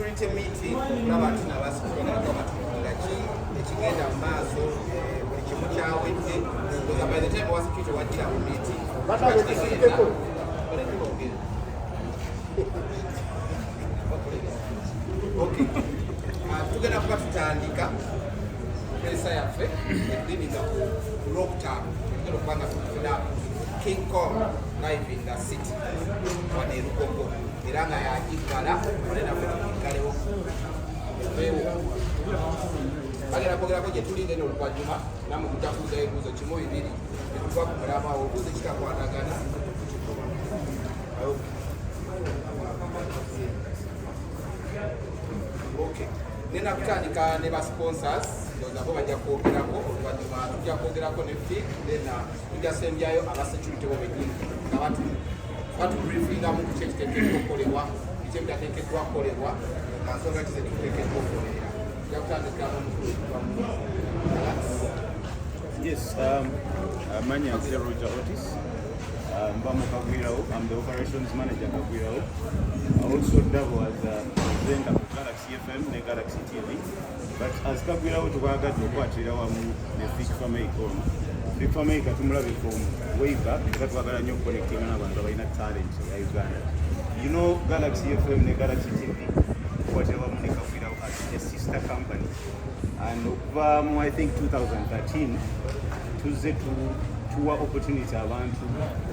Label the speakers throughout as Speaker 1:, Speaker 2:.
Speaker 1: security meeting n'abantu n'abasitulira nga ekigenda mu maaso buli kimu kyawedde because by the time wa security wajjira mu meeting okay tugenda kuba tutandika pesa yaffe edini nga lockdown tugenda okubanga tufuna King Kong live in the city wane Lugogo era nga yakiggala olinafe tukiggalewo bagenda kwogerako gye tuli ngeno oluvannyuma namwe mujja kuuzayo ebibuuzo kimu bibiri etuva ku mulama obuuzo kikakwatagana okay nena kutandika ne ba sponsors nabo bajja kwogerako oluvannyuma tujja kwogerako ne Fik then tujja sembyayo aba security bo bennyini nga batubriefinga mu kiki ekiteekeddwa okukolebwa kiki ebitateekeddwa kukolebwa nga nsonga ki zetituteekeddwa okukolera tujja kutandika n'omukulu
Speaker 2: Yes, Manya Roger Otis. Mbamo Kagwirao, I'm the operations manager Kagwirao. I also double as a presenter for Galaxy FM and Galaxy TV. But as Kagwirao to Waga to Patriotic and Fik Fameica. Fik Fameica to Murabi from way back, that was a new connecting and talent in Uganda. You know Galaxy FM and Galaxy TV, whatever Kagwirao has a sister company. And I think 2013 tuze tuwa opportunity abantu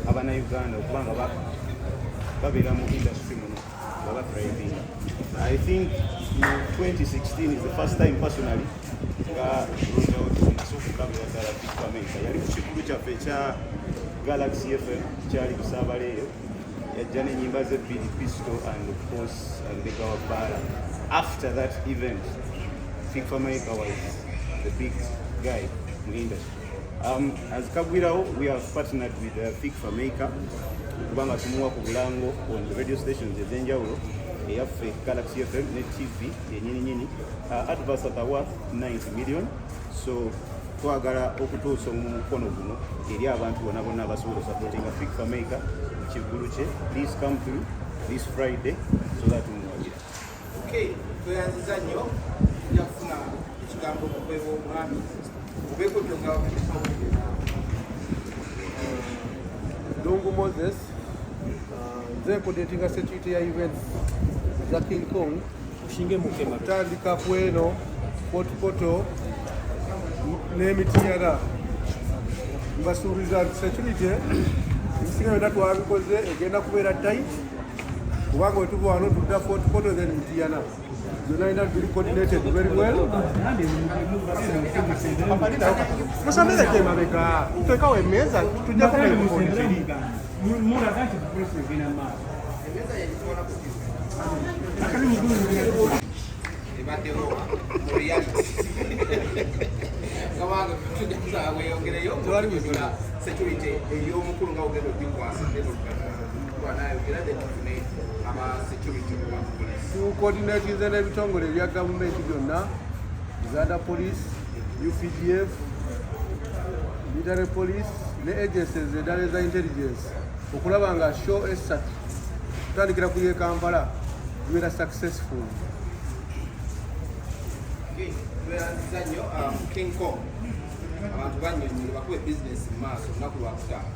Speaker 2: abana Uganda okubanga babera mu industry muno baba thriving. I think 2016 is the first time personally nga Olukusa Fik Fameica yali kukikulu kyaffe kya Galaxy FM kyali kusabaleeyo yajja n'ennyimba ze Billy Pisto and of course the Gawabara. After that event Fik Fameica was the big guy in the industry. As Kagwirao, we have partnered with Fik Fameica kubanga tumuwa ku bulango on the radio stations ez'enjawulo eyaffe Galaxy FM ne TV yennyini adverts that are worth 90 million. So twagala okutuusa omukono guno eri abantu bonna abasobola supportinga Fik Fameica kiggulu kye. Please come through this Friday so that mumuwagira.
Speaker 1: Okay, tweyanziza nnyo kufuna ekigambo okubeebwa omwami obeeko byonga
Speaker 3: Dongo Moses nze coordinating security ya events za King Kong ushinge mukema tandika kweno fotopoto n'emitinyala mbasuubiza security ebisinga byonna twabikoze egenda kubeera tight kubanga wetuva wano tudda fotopoto then mitiyana United will be coordinated very well. Musameza kema beka. Tuweka we meza tujja kwa meza. Mura zake kupress vina ma. Meza yalikuwa akali mgumu. Ewadde ro reality. Kama tujja weongere yo twali kuzola security eyo mukulu nga ogendo bikwasa ndeno kwa nayo kila de tune ama security kwa to coordinate n'ebitongole bya gavumenti byonna Uganda Police, UPDF, Military Police ne agencies endala eza intelligence okulaba nga show esatu tutandikira ku ye Kampala tubeera successful. Zanyo King Kong abantu bannyonnyola bakuba business mu maaso olunaku lwakutaano.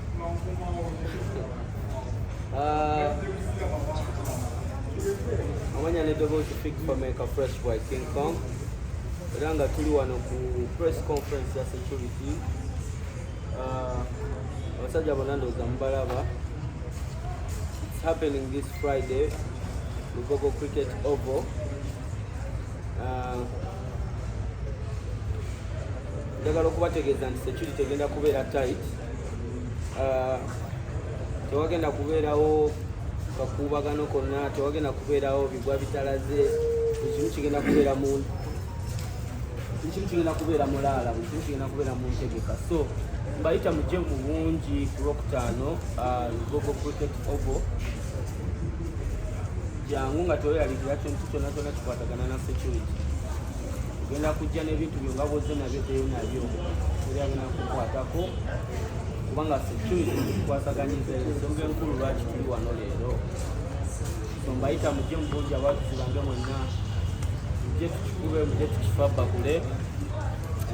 Speaker 4: Amanya ne dogo to Fik Fameica fresh by King Kong. Ranga tuli wano ku press conference ya security. Abasajja bonna ndowooza mubalaba. It's happening this Friday, Lugogo Cricket Oval. Njagala okubategeeza nti security egenda kubeera tight. Tewagenda kubeerawo kakuubagano konna, tewagenda kubeerawo bigwa bitalaze, ekimu kigenda kubeera mu ekimu kigenda kubeera mulaala, ekimu kigenda kubeera mu ntegeka. So mbayita mujje mu bungi ku Lwokutaano Lugogo Cricket Oval. Jangu nga toyaligira kintu kyonna kyonna kikwatagana na security. Tugenda kujja n'ebintu byonga bozze nabyo nabyo eri agenda kukwatako kubanga security tukwasaganyiza ensonga enkulu lwaki tuli wano leero. so mbayita mujje mubungi abajuzi bange mwenna mujje tukikube mujje tukifa bakule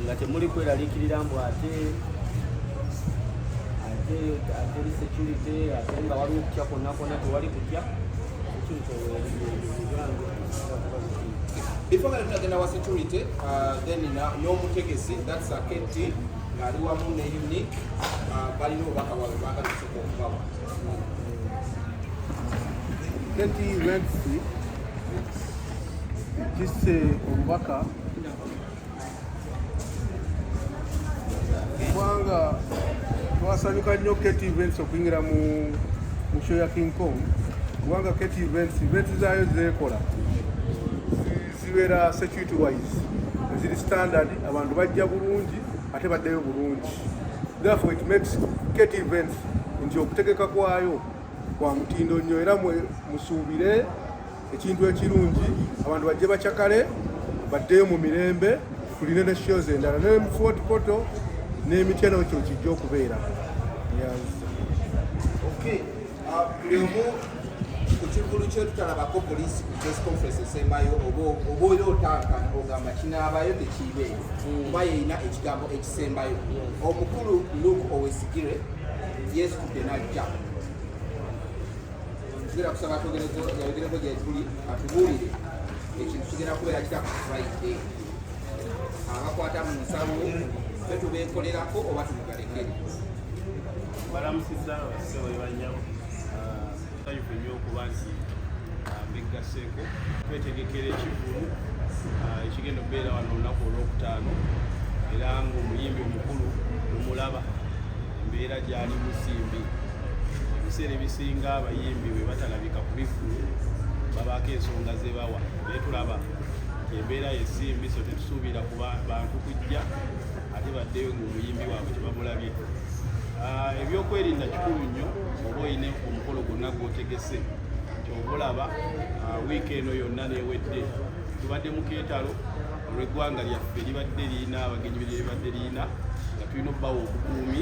Speaker 4: nga temuli kweraliikirira mbu ate security ate nga waliwo okutya kwonna kwonna tewali kutya
Speaker 1: before nga tunagenda wa security then n'omutegesi that's a KT ali wamu ne unique balina obubaka bwabwe bagatuseka okubawa
Speaker 3: KT events kisse obubaka kubanga twasanyuka nnyo KT events okuyingira mu show ya King Kong kubanga KT events zaayo zeekola zibeera security wise ziri standard abantu bajja bulungi ate baddeyo bulungi therefore it makes KT events nti okutegeka kwayo kwa mutindo nnyo era musuubire ekintu ekirungi abantu bajje bakyakale baddeyo mu mirembe tuline ne shows endala ne Fort Poto n'emitya nakyo kijja okubeera
Speaker 1: buli ku kivulu kyo tutalabako poliisi ku press conference esembayo oba oli otanka ogamba kinaabayo tekiibeeyo kuba yeyina ekigambo ekisembayo omukulu Luke Owesigire yeesitudde n'ajja tugenda kusaba yayogereko gye tuli atubuulire ekintu kigenda kubeera kita ku Friday abakwata mu nsawo betubeekolerako oba tumugalekere
Speaker 2: balamusizza abasawo banyabo tayufu nnyo okuba nti mbiggaseeko twetegekera ekivulu ekigenda okubeera wano olunaku olwokutaano era ng'omuyimbi omukulu lumulaba embeera gyali musimbi ebiseera ebisinga abayimbi bwe batalabika ku bivulu babaako ensonga ze bawa naye tulaba embeera yesimbi so tetusuubira ku bantu kujja ate baddeyo ng'omuyimbi waabwe tebamulabye ebyokwerinda kikulu nnyo oba oyina omukolo gwonna gw'otegese nti obulaba wiiki eno yonna neewedde tubadde mu keetalo olw'eggwanga lyaffe libadde liina abagenyi libadde liina nga tulina obbawa obukuumi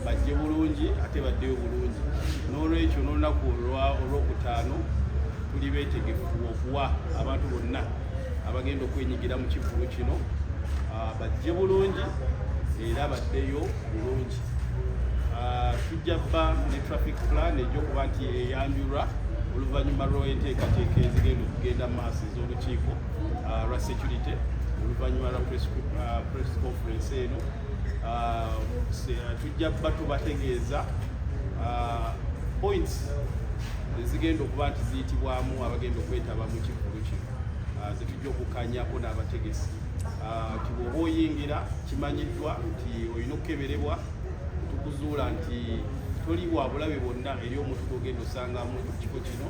Speaker 2: bajje bulungi ate baddeyo bulungi n'olwekyo n'olunaku olwokutaano tuli beetegefu okuwa abantu bonna abagenda okwenyigira mu kivulu kino bajje bulungi era baddeyo bulungi tujja bba ne traffic plan ejyokuba nti eyanjulwa oluvannyuma lw'enteekateeka ezigenda okugenda mu maaso ez'olukiiko lwa security oluvannyuma lwa press conference eno tujja bba tubategeeza points ezigenda okuba nti ziyitibwamu abagenda okwetaba mu kivulu kino zetujja okukanyako n'abategesi nti bw'oba oyingira kimanyiddwa nti olina okukeberebwa tukuzuula nti toli wa bulabe bwonna eri omuntu gwogenda osangamu kifo kino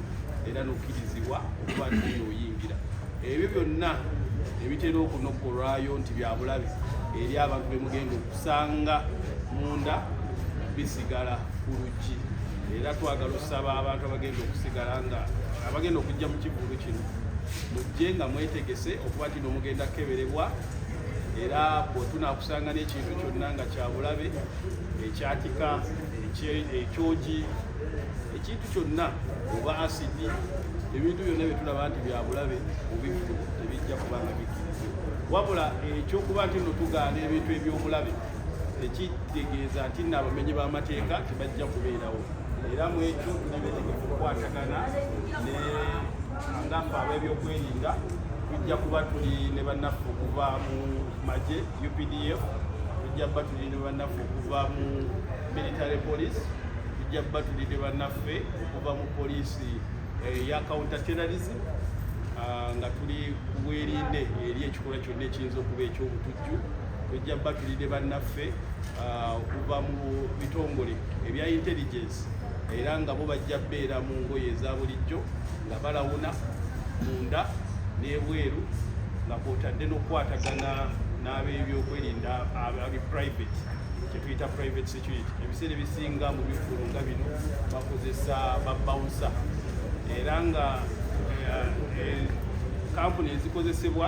Speaker 2: era n'okkirizibwa okuba nti oyingira ebyo byonna ebitera okunokkolwayo nti bya bulabe eri abantu bemugenda okusanga munda bisigala ku luggi era twagala okusaba abantu abagenda okusigala nga abagenda okujja mu kivulu kino mujje nga mwetegese okuba nti n'omugenda kukeberebwa era bwetunaakusanga n'ekintu kyonna nga kya bulabe ekyatika ekyogi ekintu kyonna oba asidi ebintu byonna byetulaba nti bya bulabe mubivulu tebijja kubanga bikkirizibwa wabula ekyokuba nti no tugaana ebintu eby'obulabe ekitegeeza nti nno abamenyi b'amateeka tebajja kubeerawo era mu ekyo tulibetegefu okukwatagana ngaffe ab'ebyokwerinda tujja kuba tuli ne bannaffe okuva mu magye UPDF tujja kuba tuli ne bannaffe okuva mu military police tujja kuba tuli ne bannaffe okuva mu poliisi ya counter terrorism nga tuli kubwerinde eri ekikolwa kyonna ekiyinza okuba ekyobutujju tujja kuba tuli ne bannaffe okuva mu bitongole ebya intelligence era nga bo bajja bbeera mu ngoye eza bulijjo nga balawuna munda n'ebweru nga kwotadde n'okukwatagana n'ab'ebyokwerinda abi private kyetuyita private security ebiseera ebisinga mu bifulu nga bino bakozesa babawusa era nga kampuni ezikozesebwa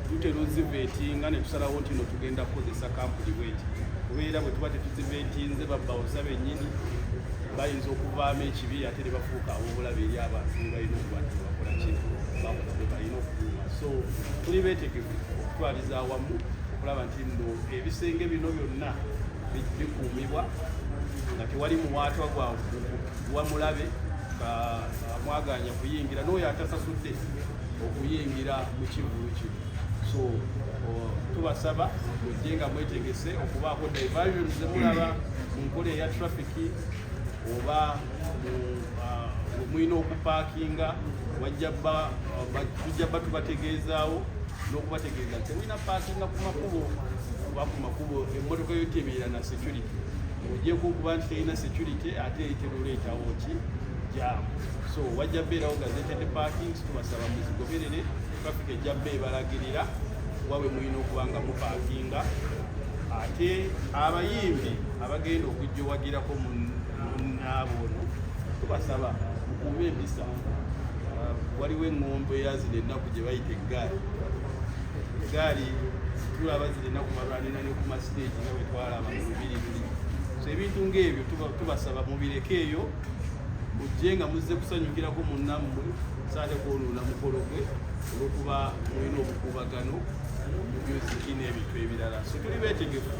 Speaker 2: tutera oziveetinga ne tusalawo nti no tugenda kukozesa kampuni bweti kubeera bwe tuba tetuziveetinze babawusa bennyini
Speaker 5: bayinza okuvaamu ekibi ate ne bafuuka ab'obulabe eri abantu balina okuba nti bakola kino bakola bwe balina okukuuma. So tuli beetegefu okutwaliza awamu okulaba nti nno ebisenge bino byonna bikuumibwa nga tewali muwaatwa gwa mulabe mwaganya kuyingira n'oyo atasasudde okuyingira mu kivulu kino. So tubasaba mujje nga mwetegese okubaako diversion zemulaba mu nkola eya trafiki oba mulina okupaakinga tujja bba tubategeezaawo n'okubategeeza nti mulina paakinga ku makubo oba ku makubo emmotoka yo tebeera na security. Ojjeko okuba nti terina security ate eitera oleetawo ki jaamu. So wajja beerawo gazetted parkings, tubasaba muzigoberere traffic ejja bba ebalagirira wawe mulina okuba nga mupaakinga. Ate abayimbi abagenda okujjowagirako munnaabo ono tubasaba mukuube empisa. Waliwo eŋŋombo era zino ennaku gye bayita eggaali tulaba zino ennaku malwanira ne ku masiteegi nga bwe twalaba mu bibiri buli. So ebintu ng'ebyo tubasaba mubireke eyo mujje nga muzze kusanyukirako munnammwe saate kwonoona mukolo gwe olw'okuba mulina obukuubagano mu byoziki n'ebintu ebirala. So tuli beetegefu.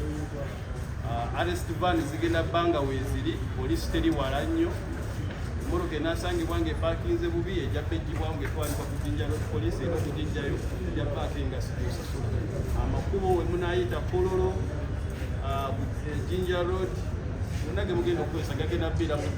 Speaker 5: Arrest van zigenda bbanga weeziri, poliisi teri wala nnyo. Emmotoka enaasangibwa ng'epaakinze bubi ejja peggibwamu ng'etwalibwa ku Jinja Road poliisi era okujinjayo ejja paakinga situsasula. Amakubo we munaayita Kololo, Jinja Road gonna ge mugenda okukozesa gagenda bbeera mu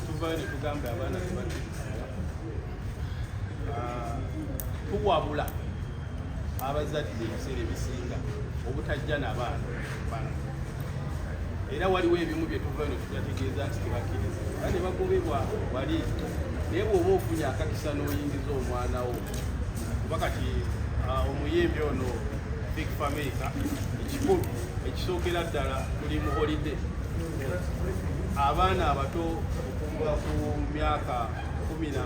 Speaker 5: tuvayo ne tugamba abaana tuwabula abazadde ebiseera ebisinga obutajja n'abaana bano. Era waliwo ebimu bye tuvayo ne tugategeeza nti tebakkiriza era ne bagobebwa wali. Naye bw'oba ofunye akakisa n'oyingiza omwana wo kuba kati omuyimbi ono Fik Fameica ekikulu ekisookera ddala tuli mu holiday. Abaana abato okuva ku myaka 17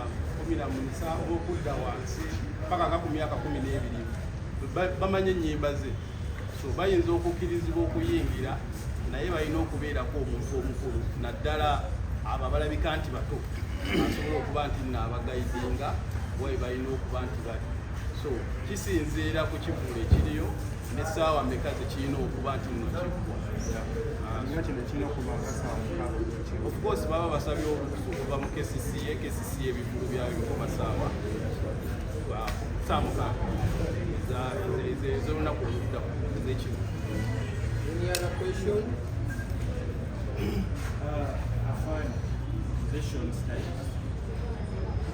Speaker 5: okudda wansi paka nga ku myaka 12 bamanyi ennyimba ze. So bayinza okukkirizibwa okuyingira naye balina okubeerako omuntu omukulu naddala abo abalabika nti bato asobola okuba nti naabagayidinga wabe balina okuba nti bali. So kisinziira ku kivulo ekiriyo n'essaawa mmeka zekirina okuba nti nno kiggwa. Of course baba basabye olukusa okuva mu KCCA ebivulo byayo bikuba masaawa ez'olunaku oluddaku ez'ekivu.
Speaker 1: Any other question?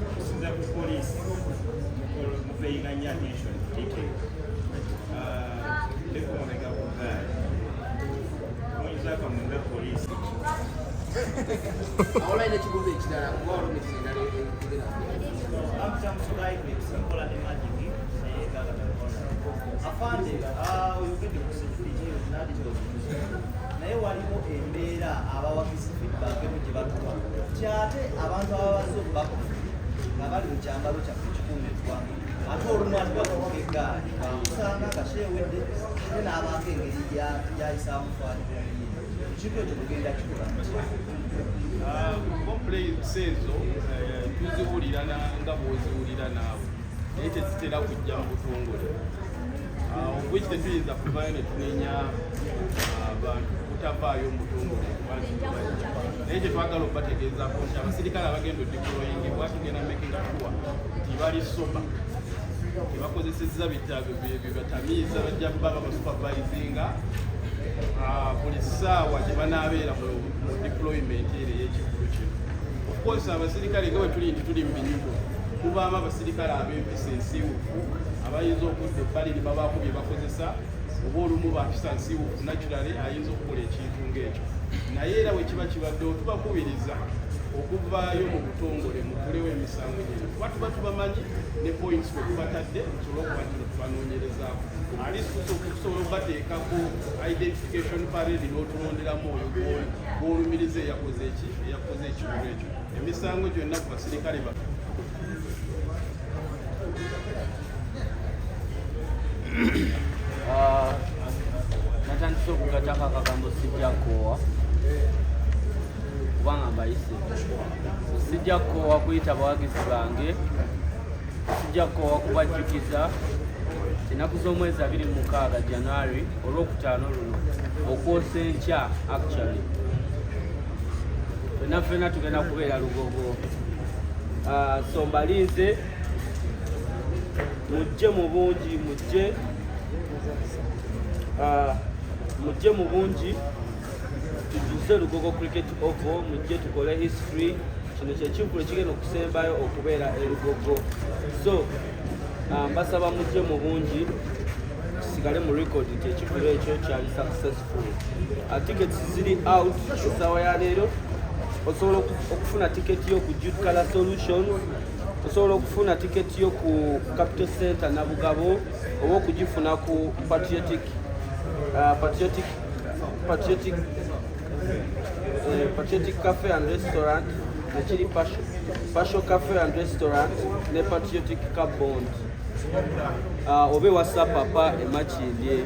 Speaker 2: Okusinza ku poliisi muveyiganya attention detail lekomega ku gaali muyinzakamunda poliisi
Speaker 1: Awolayo n'ekibuuzo ekirala kuba olumiriza endala ekugenda
Speaker 6: afande oyogedde ku security naye waliwo embeera abawagizi feedback emu gye batuwa kyate abantu ababaze okubako nga bali mu kyambalo kyaffe ekikuuma eggwanga ate olumu ati bakuvuga eggaali bamusanga nga Kiwedde ate n'abaako engeri gyayisaamu faanira ekintu ekyo tugenda kikola
Speaker 5: complaints ezo tuziwulira nga bw'oziwulira naawe naye tezitera kujja mu butongole. Obweki tetuyinza kuvayo ne tunenya abantu kutavaayo mu butongole naye kyetwagala okubategeezako nti abasirikale abagenda odiployingibwa tugenda making sure nti bali soba tebakozesezza bibatamiiza bajja baba basupervisinga buli ssaawa gye banaabeera mu deployment ero ey'ekikulu kino. Of course abasirikale nga bwe tuli nti tuli mu binyugo mubaamu abasirikale ab'empisa ensiiwufu abayinza okudda ebbali ne babaako bye bakozesa oba olumu bampisa nsiiwufu naturally ayinza okukola ekintu ng'ekyo. Naye era bwe kiba kibaddewo tubakubiriza okuvaayo mu butongole mukulewo emisango gino kuba tuba tubamanyi ne points kwe tubatadde tusobola okuba kino tubanoonyerezaako tusobola okubateekako identification parade n'otulonderamu oyo gw'olumiriza eyakoze ekikolwa ekyo emisango gyonna ku basirikale ba
Speaker 4: natandise okugatako akagambo sijja koowa kubanga mbayise sijja koowa kuyita bawagizi bange sijja koowa kubajjukiza ennaku z'omwezi 26 January olwokutaano luno okwosa enkya actually ffenna tugenda kubeera Lugogo so mbalize mujje mu bungi mujje mu bungi tujuze Lugogo cricket oval mujje tukole history kino kyekivulo kigenda okusembayo okubeera e Lugogo so mbasaba mujje mu bungi kisigale mu record nti ekivulo ekyo kyali successful tickets ziri out essaawa ya leero osobola okufuna tiketi yo ku Jude Color Solution osobola okufuna tiketi yo ku Capital Center Nabugabo oba okugifuna ku Patriotic Cafe and Restaurant nekiri Pasho Cafe and Restaurant ne Patriotic Carbond obe wasa papa emakindye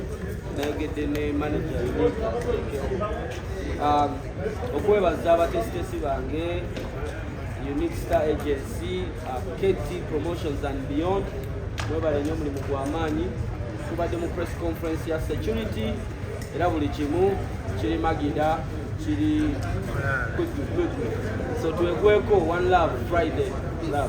Speaker 4: nayogedde ne manager okwebaza abatesitesi bange Unique Star Agency, KT Promotions and Beyond. Mwebale nnyo mulimu gw'amaanyi tubadde mu press conference ya security era buli kimu kiri magida kiri good. So tuwegweko One Love Friday. Love.